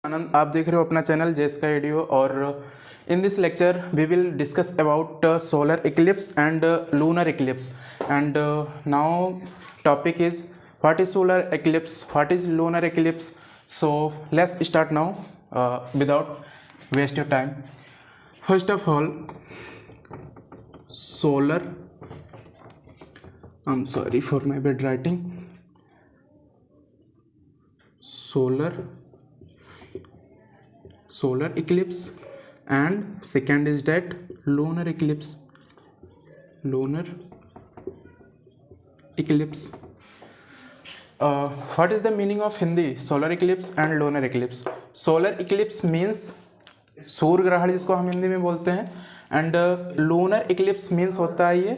आनंद, आप देख रहे हो अपना चैनल जेएसका एडियो। और in this lecture we will discuss about solar eclipse and lunar eclipse and now topic is what is solar eclipse, what is lunar eclipse. So let's start now without waste your time. First of all, solar, I'm sorry for my bad writing. Solar eclipse, and second is that lunar eclipse. What is the meaning of Hindi solar eclipse and lunar eclipse? Solar eclipse means सूर्य ग्रहण जिसको हम हिंदी में बोलते हैं, and lunar Eclipse means होता है ये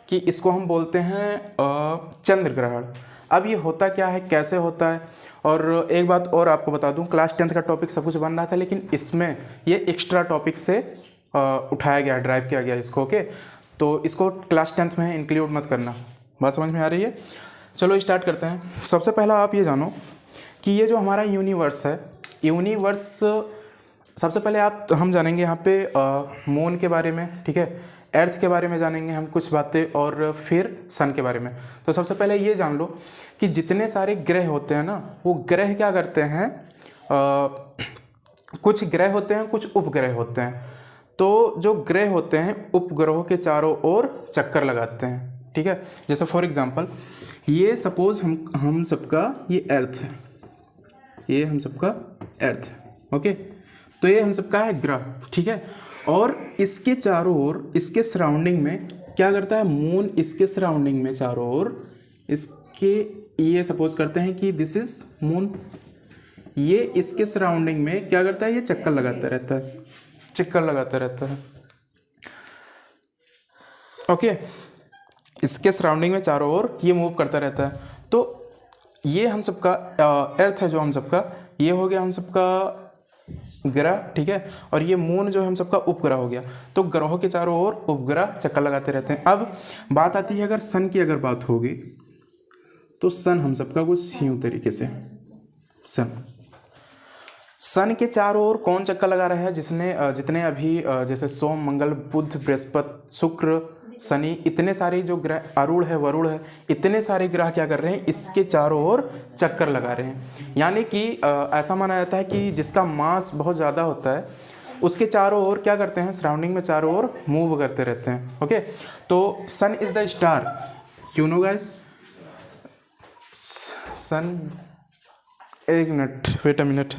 कि इसको हम बोलते हैं चंद्र ग्रहण. अब ये होता क्या है, कैसे होता है, और एक बात और आपको बता दूं, क्लास 10th का टॉपिक सब कुछ बन रहा था, लेकिन इसमें ये एक्स्ट्रा टॉपिक से उठाया गया, ड्राइव किया गया इसको. ओके, तो इसको क्लास 10th में इंक्लूड मत करना. बात समझ में आ रही है? चलो स्टार्ट करते हैं. सबसे पहला आप ये जानो कि ये जो हमारा यूनिवर्स है, यूनिवर्स सबसे पहले हम जानेंगे यहाँ पे मून के बारे में, ठीक है, अर्थ के बारे में जानेंगे हम कुछ बातें, और फिर सन के बारे में. तो सबसे पहले ये जान लो कि जितने सारे ग्रह होते हैं ना, वो ग्रह क्या करते हैं, कुछ ग्रह होते हैं, कुछ उपग्रह होते हैं. तो जो ग्रह होते हैं उपग्रहों के चारों ओर चक्कर लगाते हैं, ठीक है. जैसे फॉर एग्जांपल ये सपोज हम सबका ये अर्थ है, ये हम सबका अर्थ है. ओके, तो ये हम सबका है ग्रह, ठीक है. और इसके चारों ओर, इसके सराउंडिंग में क्या करता है मून, इसके सराउंडिंग में चारों ओर इसके, ये सपोज करते हैं कि दिस इज मून, ये इसके सराउंडिंग में क्या करता है, ये चक्कर लगाता रहता है, चक्कर लगाता रहता है. ओके, इसके सराउंडिंग में चारों ओर ये मूव करता रहता है. तो ये हम सबका अर्थ है, जो हम सबका ये हो गया हम सबका ग्रह, ठीक है. और ये मून जो है हम सबका उपग्रह हो गया. तो ग्रहों के चारों ओर उपग्रह चक्कर लगाते रहते हैं. अब बात आती है अगर सन की, अगर बात होगी तो सन हम सबका कुछ यूं तरीके से, सन के चारों ओर कौन चक्कर लगा रहा है, जितने अभी जैसे सोम, मंगल, बुध, बृहस्पति, शुक्र, शनि, इतने सारे जो ग्रह, अरुण है, वरुण है, इतने सारे ग्रह क्या कर रहे हैं, इसके चारों ओर चक्कर लगा रहे हैं. यानी कि ऐसा माना जाता है कि जिसका मास बहुत ज़्यादा होता है उसके चारों ओर क्या करते हैं, सराउंडिंग में चारों ओर मूव करते रहते हैं. ओके, तो sun is the star, you know guys. Sun, एक मिनट, वेट अ मिनट.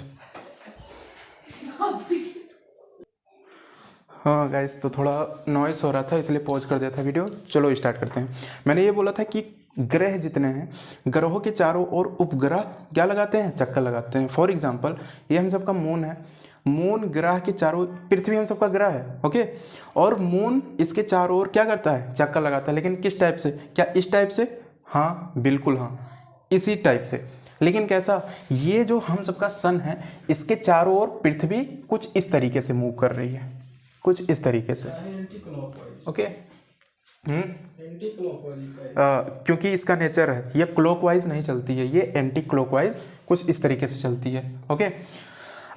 हाँ गाइस, तो थोड़ा नॉइस हो रहा था इसलिए पॉज कर दिया था वीडियो. चलो स्टार्ट करते हैं. मैंने ये बोला था कि ग्रह जितने हैं, ग्रहों के चारों ओर उपग्रह क्या लगाते हैं, चक्कर लगाते हैं. फॉर एग्जांपल ये हम सबका मून है, मून ग्रह के चारों, पृथ्वी हम सबका ग्रह है, ओके, और मून इसके चारों ओर क्या करता है, चक्कर लगाता है. लेकिन किस टाइप से, क्या इस टाइप से? हाँ बिल्कुल, हाँ इसी टाइप से. लेकिन कैसा, ये जो हम सबका सन है, इसके चारों ओर पृथ्वी कुछ इस तरीके से मूव कर रही है, कुछ इस तरीके से. ओके, क्योंकि इसका नेचर है, ये क्लॉकवाइज नहीं चलती है, ये एंटी क्लॉकवाइज कुछ इस तरीके से चलती है. ओके,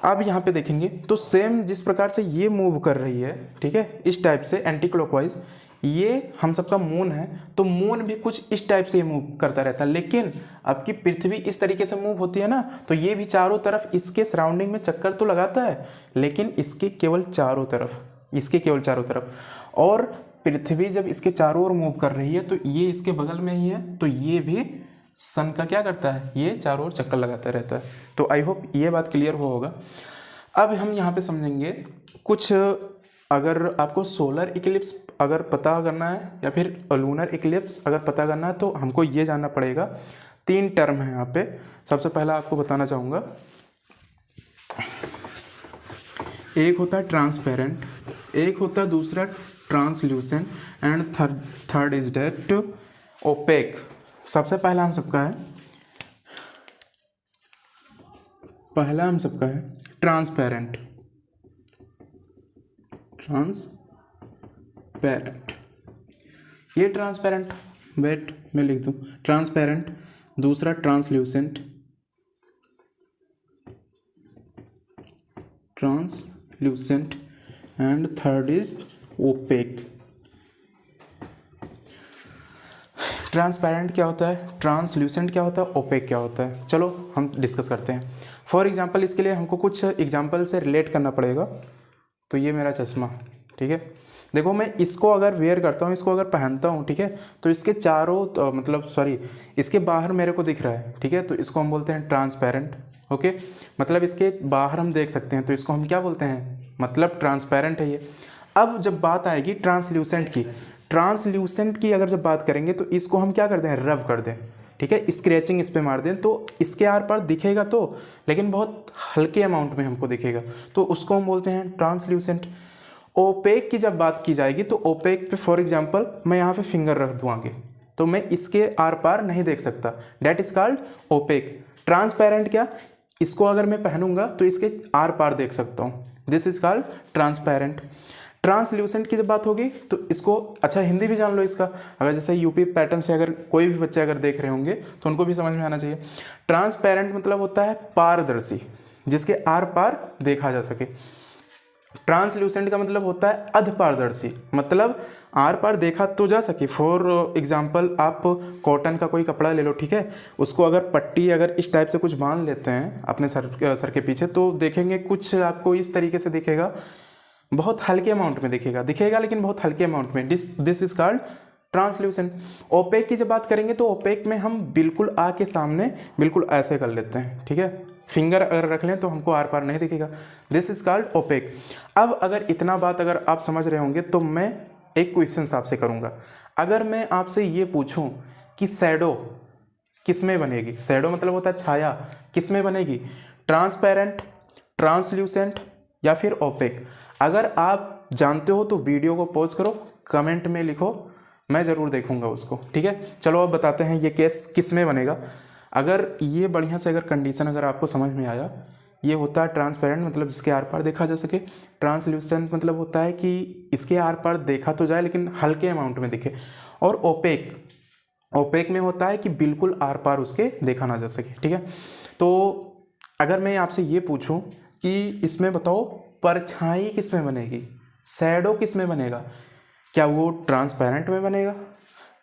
अब यहाँ पे देखेंगे तो सेम जिस प्रकार से ये मूव कर रही है, ठीक है, इस टाइप से एंटी क्लॉकवाइज, ये हम सबका मून है, तो मून भी कुछ इस टाइप से मूव करता रहता है. लेकिन आपकी पृथ्वी इस तरीके से मूव होती है ना, तो ये भी चारों तरफ इसके सराउंडिंग में चक्कर तो लगाता है, लेकिन इसके केवल चारों तरफ, इसके केवल चारों तरफ. और पृथ्वी जब इसके चारों ओर मूव कर रही है तो ये इसके बगल में ही है, तो ये भी सन का क्या करता है, ये चारों ओर चक्कर लगाता रहता है. तो आई होप ये बात क्लियर होगा. अब हम यहाँ पे समझेंगे कुछ, अगर आपको सोलर इक्लिप्स अगर पता करना है या फिर लूनर इक्लिप्स अगर पता करना है, तो हमको ये जानना पड़ेगा. 3 टर्म है यहाँ पे. सबसे पहला आपको बताना चाहूँगा, एक होता है ट्रांसपेरेंट, एक होता है दूसरा translucent, and third is that opaque. सबसे पहला हम सबका है, पहला हम सबका है ट्रांसपेरेंट. ये ट्रांसपेरेंट, वेट मैं लिख दूं, ट्रांसपेरेंट, दूसरा translucent, translucent and third is opaque. Transparent क्या होता है, ट्रांसल्यूसेंट क्या होता है, ओपेक क्या होता है, चलो हम डिस्कस करते हैं। फॉर एग्जांपल इसके लिए हमको कुछ एग्जांपल से रिलेट करना पड़ेगा। तो ये मेरा चश्मा, ठीक है, देखो मैं इसको अगर वेयर करता हूँ, इसको अगर पहनता हूँ, ठीक है, तो इसके चारों इसके बाहर मेरे को दिख रहा है, ठीक है, तो इसको हम बोलते हैं ट्रांसपेरेंट। ओके, मतलब इसके बाहर हम देख सकते हैं, तो इसको हम क्या बोलते हैं, मतलब ट्रांसपेरेंट है ये। अब जब बात आएगी ट्रांसल्यूसेंट की, ट्रांसल्यूसेंट की अगर जब बात करेंगे तो इसको हम क्या कर दें, रब कर दें, ठीक है, स्क्रैचिंग इस पर मार दें, तो इसके आर पार दिखेगा तो, लेकिन बहुत हल्के अमाउंट में हमको दिखेगा, तो उसको हम बोलते हैं ट्रांसल्यूसेंट। ओपेक की जब बात की जाएगी तो ओपेक पे फॉर एग्जांपल मैं यहाँ पे फिंगर रख दूँ आगे, तो मैं इसके आर पार नहीं देख सकता, that is called opaque. Transparent क्या, इसको अगर मैं पहनूंगा तो इसके आर पार देख सकता हूँ, this is called transparent. Translucent की जब बात होगी तो इसको, अच्छा हिंदी भी जान लो इसका, अगर जैसे यूपी पैटर्न से अगर कोई भी बच्चे अगर देख रहे होंगे तो उनको भी समझ में आना चाहिए। ट्रांसपेरेंट मतलब होता है पारदर्शी, जिसके आर पार देखा जा सके। ट्रांसल्यूसेंट का मतलब होता है अधपारदर्शी, मतलब आर पार देखा तो जा सके। फॉर एग्जांपल आप कॉटन का कोई कपड़ा ले लो, ठीक है, उसको अगर पट्टी अगर इस टाइप से कुछ बांध लेते हैं अपने सर के पीछे, तो देखेंगे कुछ आपको इस तरीके से दिखेगा, बहुत हल्के अमाउंट में दिखेगा लेकिन बहुत हल्के अमाउंट में, this is called translucent. Opaque की जब बात करेंगे तो ओपेक में हम बिल्कुल आके सामने बिल्कुल ऐसे कर लेते हैं, ठीक है, फिंगर अगर रख लें तो हमको आर पार नहीं दिखेगा, दिस इज कॉल्ड ओपेक। अब अगर इतना बात अगर आप समझ रहे होंगे तो मैं एक क्वेश्चन आपसे करूंगा। अगर मैं आपसे ये पूछूं कि शैडो किस में बनेगी, शैडो मतलब होता है छाया, किस में बनेगी, ट्रांसपेरेंट, ट्रांसल्यूसेंट या फिर ओपेक। अगर आप जानते हो तो वीडियो को पॉज करो, कमेंट में लिखो, मैं ज़रूर देखूंगा उसको, ठीक है। चलो अब बताते हैं ये केस किस में बनेगा। अगर ये बढ़िया से अगर कंडीशन अगर आपको समझ में आया, ये होता है ट्रांसपेरेंट मतलब जिसके आर पार देखा जा सके, ट्रांसल्यूसेंट मतलब होता है कि इसके आर पार देखा तो जाए लेकिन हल्के अमाउंट में दिखे, और ओपेक, ओपेक में होता है कि बिल्कुल आर पार उसके देखा ना जा सके, ठीक है। तो अगर मैं आपसे ये पूछूं कि इसमें बताओ परछाई किस में बनेगी, शैडो किस में बनेगा, क्या वो ट्रांसपेरेंट में बनेगा,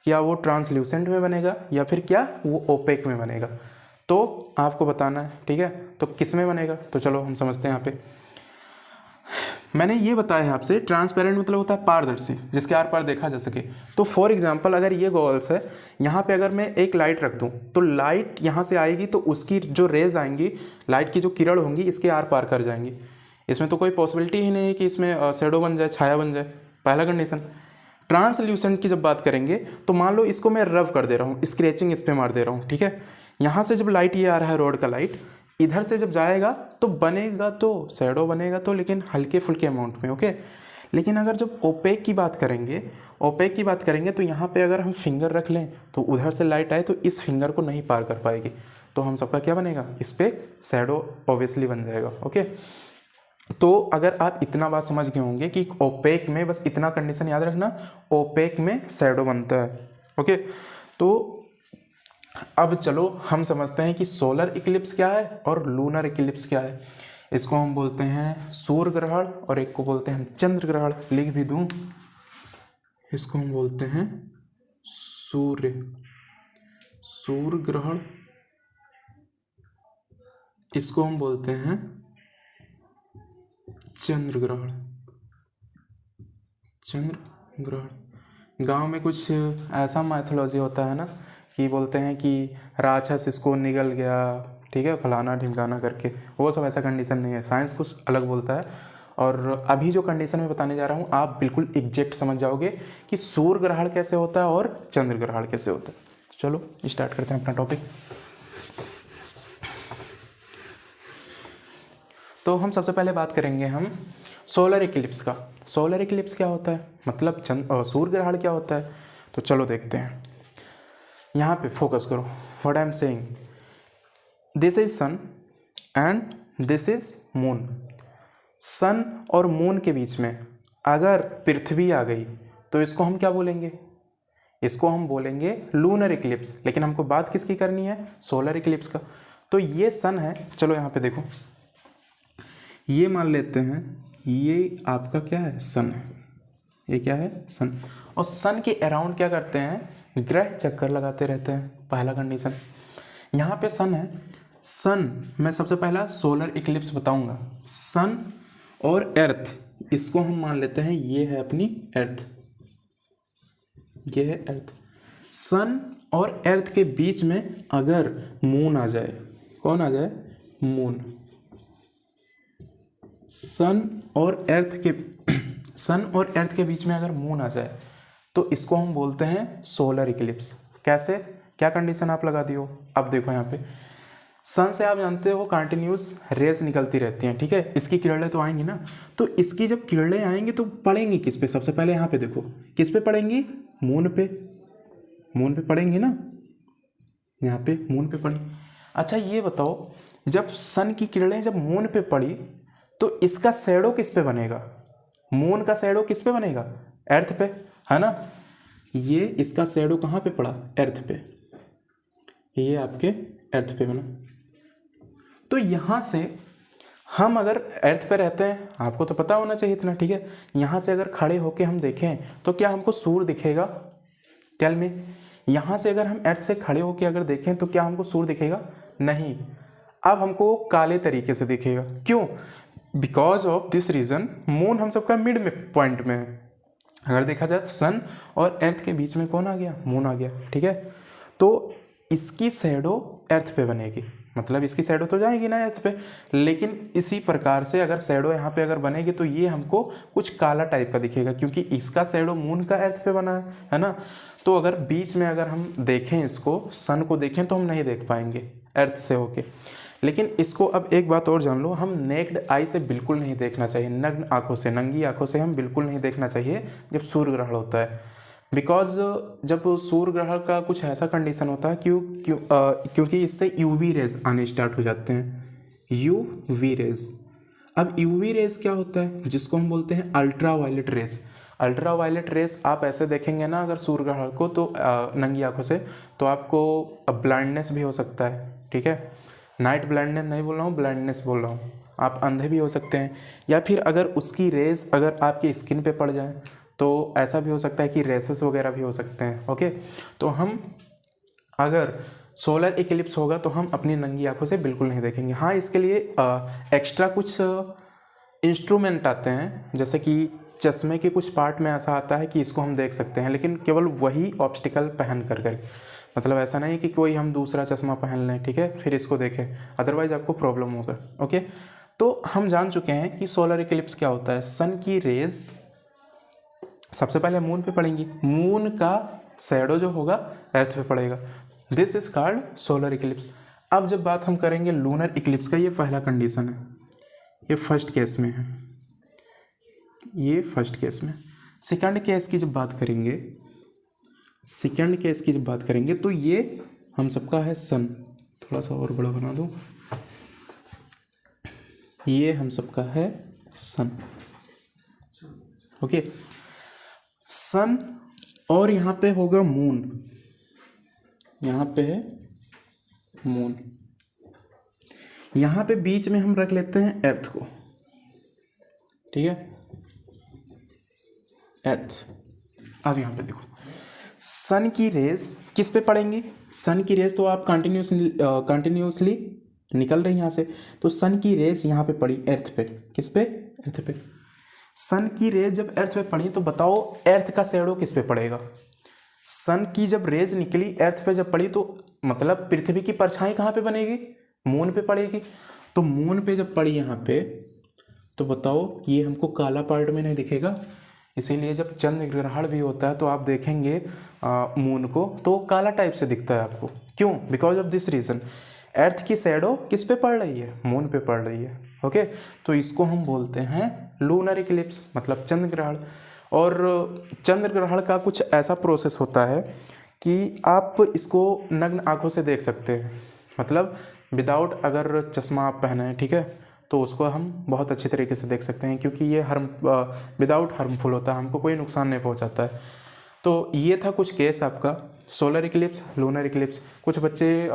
क्या वो ट्रांसल्यूसेंट में बनेगा, या फिर क्या वो ओपेक में बनेगा, तो आपको बताना है, ठीक है। तो किस में बनेगा, तो चलो हम समझते हैं। यहाँ पे मैंने ये बताया है आपसे, ट्रांसपेरेंट मतलब होता है पारदर्शी, जिसके आर पार देखा जा सके। तो फॉर एग्जांपल अगर ये गॉगल्स है, यहाँ पे अगर मैं एक लाइट रख दूँ तो लाइट यहाँ से आएगी तो उसकी जो रेज आएंगी, लाइट की जो किरण होंगी इसके आर पार कर जाएंगी, इसमें तो कोई पॉसिबिलिटी ही नहीं है कि इसमें शैडो बन जाए, छाया बन जाए, पहला कंडीशन। ट्रांसल्यूसेंट की जब बात करेंगे तो मान लो इसको मैं रब कर दे रहा हूँ, स्क्रैचिंग इस पर मार दे रहा हूँ, ठीक है, यहाँ से जब लाइट ये आ रहा है रोड का लाइट, इधर से जब जाएगा तो बनेगा तो शैडो बनेगा तो, लेकिन हल्के फुल्के अमाउंट में, ओके। लेकिन अगर जब ओपेक की बात करेंगे, ओपेक की बात करेंगे तो यहाँ पे अगर हम फिंगर रख लें तो उधर से लाइट आए तो इस फिंगर को नहीं पार कर पाएगी, तो हम सबका क्या बनेगा, इस पर शैडो ऑब्वियसली बन जाएगा, ओके। तो अगर आप इतना बात समझ गए होंगे कि ओपेक में, बस इतना कंडीशन याद रखना, ओपेक में शैडो बनता है, ओके। तो अब चलो हम समझते हैं कि सोलर इक्लिप्स क्या है और लूनर इक्लिप्स क्या है। इसको हम बोलते हैं सूर्य ग्रहण और एक को बोलते हैं चंद्र ग्रहण, लिख भी दूं, इसको हम बोलते हैं सूर्य ग्रहण, इसको हम बोलते हैं चंद्र ग्रहण, चंद्र ग्रहण। गांव में कुछ ऐसा मैथोलॉजी होता है ना कि बोलते हैं कि राक्षस इसको निगल गया, ठीक है, फलाना ढिमकाना करके, वो सब ऐसा कंडीशन नहीं है, साइंस कुछ अलग बोलता है। और अभी जो कंडीशन मैं बताने जा रहा हूँ आप बिल्कुल एग्जैक्ट समझ जाओगे कि सूर्य ग्रहण कैसे होता है और चंद्र ग्रहण कैसे होता है। चलो स्टार्ट करते हैं अपना टॉपिक। तो हम सबसे पहले बात करेंगे हम सोलर इक्लिप्स का। सोलर इक्लिप्स क्या होता है, मतलब सूर्य ग्रहण क्या होता है, तो चलो देखते हैं। यहाँ पे फोकस करो, what I am saying, this is sun and this is moon. Sun और मून के बीच में अगर पृथ्वी आ गई तो इसको हम क्या बोलेंगे, इसको हम बोलेंगे लूनर इक्लिप्स। लेकिन हमको बात किसकी करनी है, सोलर इक्लिप्स का। तो ये सन है, चलो यहाँ पे देखो, ये मान लेते हैं ये आपका क्या है, सन है, ये क्या है, सन। और सन के अराउंड क्या करते हैं, ग्रह चक्कर लगाते रहते हैं, पहला कंडीशन। यहाँ पे सन है, सन मैं सबसे पहला सोलर इक्लिप्स बताऊंगा। सन और अर्थ, इसको हम मान लेते हैं ये है अपनी अर्थ, ये है अर्थ। सन और अर्थ के बीच में अगर मून आ जाए, कौन आ जाए, मून। सन और अर्थ के बीच में अगर मून आ जाए तो इसको हम बोलते हैं सोलर इक्लिप्स। कैसे, क्या कंडीशन आप लगा दी हो। अब देखो यहाँ पे सन से आप जानते हो कंटिन्यूस रेज निकलती रहती हैं, ठीक है, इसकी किरणें तो आएंगी ना, तो इसकी जब किरणें आएंगी तो पड़ेंगी किस पे, सबसे पहले यहाँ पे देखो किस पे पड़ेंगी, मून पे, मून पे पड़ेंगी ना, यहाँ पे मून पे पड़ी। अच्छा ये बताओ जब सन की किरणें जब मून पे पड़ी तो इसका शैडो किस पे बनेगा, मून का शैडो किस पे बनेगा, अर्थ पे, है ना। ये इसका शैडो कहाँ पे पड़ा, अर्थ पे, ये आपके अर्थ पे बना। तो यहाँ से हम अगर अर्थ पे रहते हैं, आपको तो पता होना चाहिए इतना, ठीक है, यहाँ से अगर खड़े होके हम देखें तो क्या हमको सूर्य दिखेगा, टेल मी। यहाँ से अगर हम अर्थ से खड़े होके अगर देखें तो क्या हमको सूर्य दिखेगा, नहीं, अब हमको काले तरीके से दिखेगा। क्यों, because of this reason moon हम सबका मिड में पॉइंट में है। अगर देखा जाए तो सन और अर्थ के बीच में कौन आ गया, मून आ गया, ठीक है। तो इसकी शैडो अर्थ पे बनेगी, मतलब इसकी शैडो तो जाएगी ना अर्थ पे, लेकिन इसी प्रकार से अगर शैडो यहाँ पे अगर बनेगी तो ये हमको कुछ काला टाइप का दिखेगा, क्योंकि इसका शैडो मून का अर्थ पे बना है ना। तो अगर बीच में अगर हम देखें इसको, सन को देखें तो हम नहीं देख पाएंगे अर्थ से होके। लेकिन इसको अब एक बात और जान लो, हम नेक्ड आई से बिल्कुल नहीं देखना चाहिए, नग्न आंखों से, नंगी आंखों से हम बिल्कुल नहीं देखना चाहिए जब सूर्य ग्रहण होता है। बिकॉज जब सूर्य ग्रहण का कुछ ऐसा कंडीशन होता है क्योंकि इससे यूवी रेज आने स्टार्ट हो जाते हैं, यूवी रेज। अब यूवी रेज क्या होता है, जिसको हम बोलते हैं ultraviolet rays. Ultraviolet rays आप ऐसे देखेंगे ना अगर सूर्य ग्रहण को, तो नंगी आंखों से, तो आपको ब्लाइंडनेस भी हो सकता है, ठीक है। नाइट ब्लाइंडनेस नहीं बोल रहा हूँ, ब्लाइंडनेस बोल रहा हूँ, आप अंधे भी हो सकते हैं। या फिर अगर उसकी रेज अगर आपकी स्किन पे पड़ जाए तो ऐसा भी हो सकता है कि रेसेस वगैरह भी हो सकते हैं, ओके। तो हम अगर सोलर इक्लिप्स होगा तो हम अपनी नंगी आंखों से बिल्कुल नहीं देखेंगे। हाँ, इसके लिए एक्स्ट्रा कुछ इंस्ट्रूमेंट आते हैं, जैसे कि चश्मे के कुछ पार्ट में ऐसा आता है कि इसको हम देख सकते हैं, लेकिन केवल वही ऑब्स्टिकल पहन कर, मतलब ऐसा नहीं कि कोई हम दूसरा चश्मा पहन लें, ठीक है, फिर इसको देखें, अदरवाइज आपको प्रॉब्लम होगा, ओके। तो हम जान चुके हैं कि सोलर इक्लिप्स क्या होता है। सन की रेज सबसे पहले मून पे पड़ेंगी, मून का शैडो जो होगा अर्थ पे पड़ेगा, this is called solar Eclipse. अब जब बात हम करेंगे लूनर इक्लिप्स का, ये पहला कंडीशन है, ये फर्स्ट केस में है, ये फर्स्ट केस में। सेकंड केस की जब बात करेंगे, सेकंड केस की जब बात करेंगे तो ये हम सबका है सन, थोड़ा सा और बड़ा बना दूं, ये हम सबका है सन, ओके। सन और यहाँ पे होगा मून, यहाँ पे है मून, यहाँ पे बीच में हम रख लेते हैं अर्थ को, ठीक है, अर्थ। अब यहाँ पे देखो सन की रेज किस पे पड़ेंगी, सन की रेज तो आप कंटिन्यूसली निकल रही यहाँ से, तो सन की रेज यहाँ पे पड़ी अर्थ पे, किस पे, अर्थ पे। सन की रेज जब अर्थ पे पड़ी तो बताओ अर्थ का शैडो किस पे पड़ेगा। सन की जब रेज निकली अर्थ पे जब पड़ी तो मतलब पृथ्वी की परछाई कहाँ पे बनेगी, मून पे पड़ेगी। तो मून पे जब पड़ी यहाँ पे तो बताओ ये हमको काला पार्ट में नहीं दिखेगा, इसीलिए जब चंद्र ग्रहण भी होता है तो आप देखेंगे मून को तो काला टाइप से दिखता है आपको। क्यों, बिकॉज ऑफ दिस रीजन, अर्थ की शैडो किस पे पड़ रही है, मून पे पड़ रही है, ओके। तो इसको हम बोलते हैं लूनर इक्लिप्स, मतलब चंद्र ग्रहण। और चंद्र ग्रहण का कुछ ऐसा प्रोसेस होता है कि आप इसको नग्न आंखों से देख सकते हैं, मतलब विदाउट अगर चश्मा आप पहने हैं, ठीक है, तो उसको हम बहुत अच्छे तरीके से देख सकते हैं, क्योंकि ये विदाउट हार्मफुल होता है, हमको कोई नुकसान नहीं पहुंचाता है। तो ये था कुछ केस आपका सोलर इक्लिप्स, लूनर इक्लिप्स। कुछ बच्चे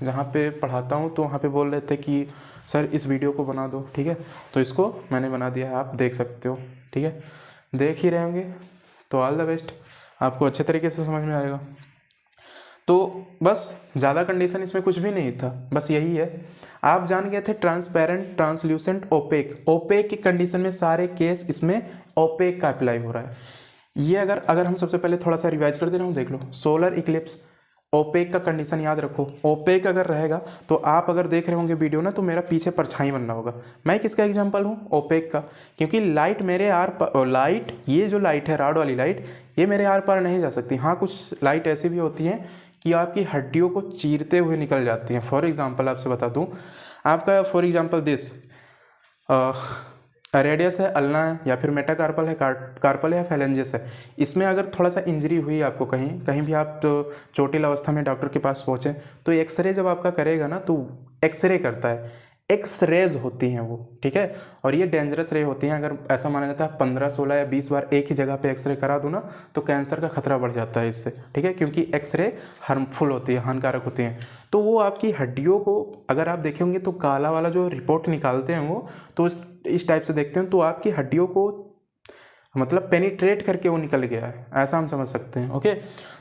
जहाँ पे पढ़ाता हूँ तो वहाँ पे बोल रहे थे कि सर इस वीडियो को बना दो, ठीक है, तो इसको मैंने बना दिया है, आप देख सकते हो, ठीक है, देख ही रहे होंगे। तो ऑल द बेस्ट, आपको अच्छे तरीके से समझ में आएगा। तो बस ज़्यादा कंडीशन इसमें कुछ भी नहीं था, बस यही है। आप जान गए थे ट्रांसपेरेंट, ट्रांसल्यूसेंट, ओपेक। ओपेक की कंडीशन में सारे केस इसमें ओपेक का अप्लाई हो रहा है। ये अगर हम सबसे पहले थोड़ा सा रिवाइज कर दे रहा हूँ, देख लो, सोलर इक्लिप्स, ओपेक का कंडीशन याद रखो। ओपेक अगर रहेगा तो आप अगर देख रहे होंगे वीडियो ना, तो मेरा पीछे परछाई बन रहा होगा। मैं किसका एग्जांपल हूँ? ओपेक का, क्योंकि लाइट मेरे लाइट, ये जो लाइट है रॉड वाली लाइट, ये मेरे आर पार नहीं जा सकती। हाँ, कुछ लाइट ऐसी भी होती हैं कि आपकी हड्डियों को चीरते हुए निकल जाती हैं। फॉर एग्जाम्पल आपसे बता दूँ, आपका फॉर एग्जाम्पल दिस रेडियस है, अल्ना है, या फिर मेटाकार्पल है, कार्पल है, या फेलेंजेस है। इसमें अगर थोड़ा सा इंजरी हुई आपको, कहीं भी आप तो चोटिल अवस्था में डॉक्टर के पास पहुँचे, तो एक्सरे जब आपका करेगा ना, तो एक्सरे करता है, एक्सरेज होती हैं वो, ठीक है, और ये डेंजरस रे होती हैं। अगर ऐसा माना जाता है 15, 16 या 20 बार एक ही जगह पे एक्सरे करा दो ना, तो कैंसर का खतरा बढ़ जाता है इससे, ठीक है, क्योंकि एक्सरे हार्मफुल होती है, हानिकारक होती हैं। तो वो आपकी हड्डियों को, अगर आप देखेंगे तो काला वाला जो रिपोर्ट निकालते हैं वो, तो इस टाइप से देखते हैं, तो आपकी हड्डियों को मतलब पेनिट्रेट करके वो निकल गया है, ऐसा हम समझ सकते हैं। ओके,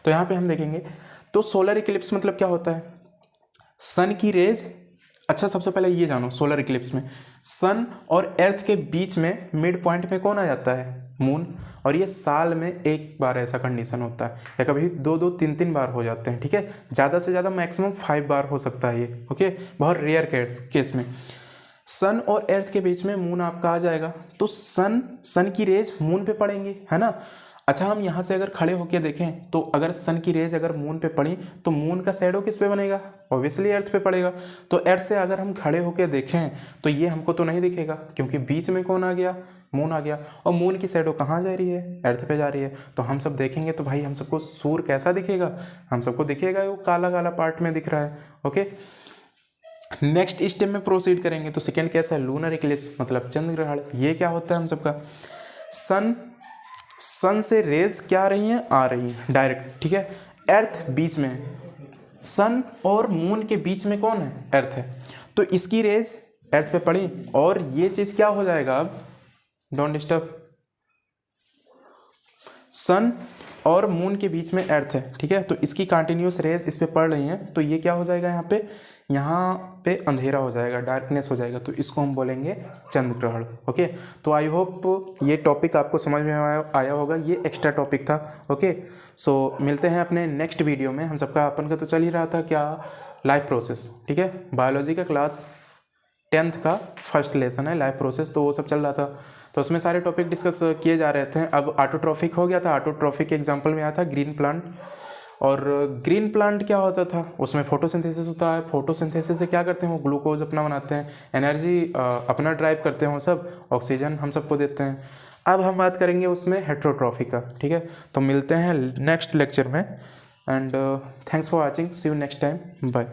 तो यहाँ पे हम देखेंगे, तो सोलर इक्लिप्स मतलब क्या होता है? सन की रेज, अच्छा सबसे पहले ये जानो, सोलर इक्लिप्स में सन और अर्थ के बीच में मिड पॉइंट में कौन आ जाता है? मून। और ये साल में एक बार ऐसा कंडीशन होता है, या कभी 2-2, 3-3 बार हो जाते हैं, ठीक है, ज़्यादा से ज़्यादा मैक्सिमम 5 बार हो सकता है ये। ओके, बहुत रेयर केस में सन और अर्थ के बीच में मून आपका आ जाएगा, तो सन की रेज मून पे पड़ेंगी, है ना। अच्छा, हम यहाँ से अगर खड़े होकर देखें, तो अगर सन की रेज अगर मून पे पड़ी, तो मून का शैडो किस पे बनेगा? ऑब्वियसली अर्थ पे पड़ेगा। तो अर्थ से अगर हम खड़े होकर देखें, तो ये हमको तो नहीं दिखेगा, क्योंकि बीच में कौन आ गया? मून आ गया। और मून की शैडो कहाँ जा रही है? अर्थ पे जा रही है। तो हम सब देखेंगे तो भाई हम सबको सूर्य कैसा दिखेगा? हम सबको दिखेगा वो काला काला पार्ट में दिख रहा है। ओके, नेक्स्ट स्टेप में प्रोसीड करेंगे, तो सेकेंड कैसा है? लूनर इक्लिप्स, मतलब चंद्र ग्रहण। ये क्या होता है हम सबका? सन से रेज क्या आ रही हैं? आ रही हैं डायरेक्ट, ठीक है, अर्थ बीच में, सन और मून के बीच में कौन है? अर्थ है। तो इसकी रेज अर्थ पे पड़ी, और ये चीज क्या हो जाएगा? अब डोंट डिस्टर्ब, सन और मून के बीच में अर्थ है, ठीक है, तो इसकी कंटिन्यूस रेज इस पे पड़ रही हैं, तो ये क्या हो जाएगा? यहाँ पे अंधेरा हो जाएगा, डार्कनेस हो जाएगा, तो इसको हम बोलेंगे चंद्र ग्रहण। ओके, तो आई होप ये टॉपिक आपको समझ में आया होगा, ये एक्स्ट्रा टॉपिक था। ओके, सो मिलते हैं अपने नेक्स्ट वीडियो में। हम सबका अपन का तो चल ही रहा था क्या? लाइफ प्रोसेस, ठीक है, बायोलॉजी का क्लास 10th का फर्स्ट लेसन है लाइफ प्रोसेस, तो वो सब चल रहा था, तो उसमें सारे टॉपिक डिस्कस किए जा रहे थे। अब ऑटोट्रॉफिक हो गया था, ऑटोट्रॉफिक एग्जाम्पल में आया था ग्रीन प्लांट। और ग्रीन प्लांट क्या होता था? उसमें फोटोसिंथेसिस होता है। फोटोसिंथेसिस से क्या करते हैं? वो ग्लूकोज अपना बनाते हैं, एनर्जी अपना ड्राइव करते हैं, वो सब ऑक्सीजन हम सबको देते हैं। अब हम बात करेंगे उसमें हेट्रोट्रॉफी का, ठीक है, तो मिलते हैं नेक्स्ट लेक्चर में, and thanks for watching, see you next time, bye.